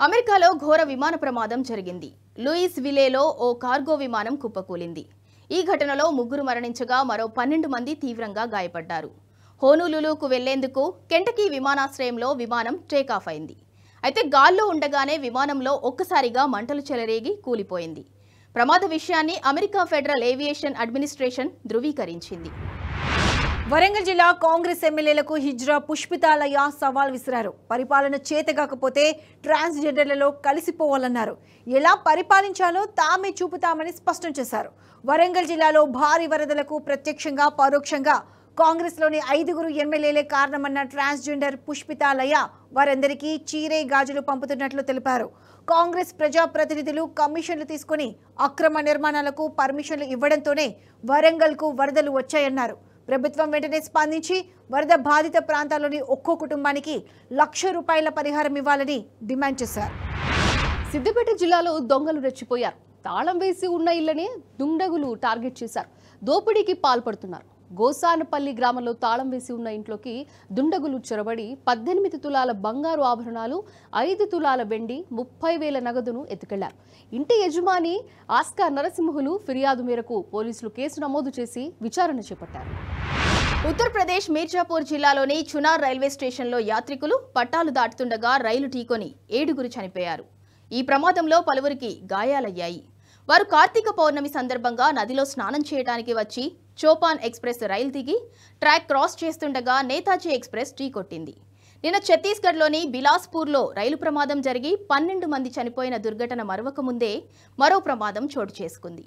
అమెరికాలో ఘోర విమాన ప్రమాదం జరిగింది. లూయిస్ విలేలో ఓ కార్గో విమానం కుప్పకూలింది. ఈ ఘటనలో 3 మరణించగా మరో 12 మంది తీవ్రంగా గాయపడ్డారు. హోనోలులుకు వెళ్లేందుకు కెంటకీ విమానాశ్రయంలో విమానం టేకాఫ్ అయింది. అయితే గాల్లో ఉండగానే విమానంలో ఒక్కసారిగా మంటలు చెలరేగి కూలిపోయింది. ప్రమాద విషయాన్ని అమెరికా ఫెడరల్ ఏవియేషన్ అడ్మినిస్ట్రేషన్ ధృవీకరించింది. వరంగల్ జిల్లా కాంగ్రెస్ ఎమ్మెల్యేలకు హిజ్రా పుష్పితాలయ సవాల్ విసిరారు. పరిపాలన చేతగాకపోతే ట్రాన్స్జెండర్లలో కలిసిపోవాలన్నారు. ఎలా పరిపాలించాలో తామే చూపుతామని స్పష్టం చేశారు. వరంగల్ జిల్లాలో భారీ వరదలకు ప్రత్యక్షంగా పరోక్షంగా కాంగ్రెస్లోని 5 ఎమ్మెల్యేలే కారణమన్న ట్రాన్స్జెండర్ పుష్పితాలయ వారందరికీ చీరే గాజులు పంపుతున్నట్లు తెలిపారు. కాంగ్రెస్ ప్రజాప్రతినిధులు కమిషన్లు తీసుకుని అక్రమ నిర్మాణాలకు పర్మిషన్లు ఇవ్వడంతోనే వరంగల్కు వరదలు వచ్చాయన్నారు. ప్రభుత్వం వెంటనే స్పందించి వరద బాధిత ప్రాంతాల్లోని ఒక్కో కుటుంబానికి ₹1,00,000 పరిహారం ఇవ్వాలని డిమాండ్ చేశారు. సిద్దిపేట జిల్లాలో దొంగలు రెచ్చిపోయారు. తాళం వేసి ఉన్న ఇళ్లనే దుండగులు టార్గెట్ చేశారు. దోపిడీకి పాల్పడుతున్నారు. గోసానపల్లి గ్రామంలో తాళం వేసి ఉన్న ఇంట్లోకి దుండగులు చొరబడి 18 తులాల బంగారు ఆభరణాలు, 5 తులాల వెండి, 30,000 నగదును ఎత్తుకెళ్లారు. ఇంటి యజమాని ఆస్కార్ నరసింహులు ఫిర్యాదు మేరకు పోలీసులు కేసు నమోదు చేసి విచారణ చేపట్టారు. ఉత్తరప్రదేశ్ మీర్జాపూర్ జిల్లాలోని చునార్ రైల్వే స్టేషన్లో యాత్రికులు పట్టాలు దాటుతుండగా రైలు ఢీకొని 7 చనిపోయారు. ఈ ప్రమాదంలో పలువురికి గాయాలయ్యాయి. వారు కార్తీక పౌర్ణమి సందర్భంగా నదిలో స్నానం చేయడానికి వచ్చి చోపాన్ ఎక్స్ప్రెస్ రైలు దిగి ట్రాక్ క్రాస్ చేస్తుండగా నేతాజీ ఎక్స్ప్రెస్ ఢీకొట్టింది. నిన్న ఛత్తీస్గఢ్లోని బిలాస్పూర్లో రైలు ప్రమాదం జరిగి 12 మంది చనిపోయిన దుర్ఘటన మరవక ముందే మరో ప్రమాదం చోటు చేసుకుంది.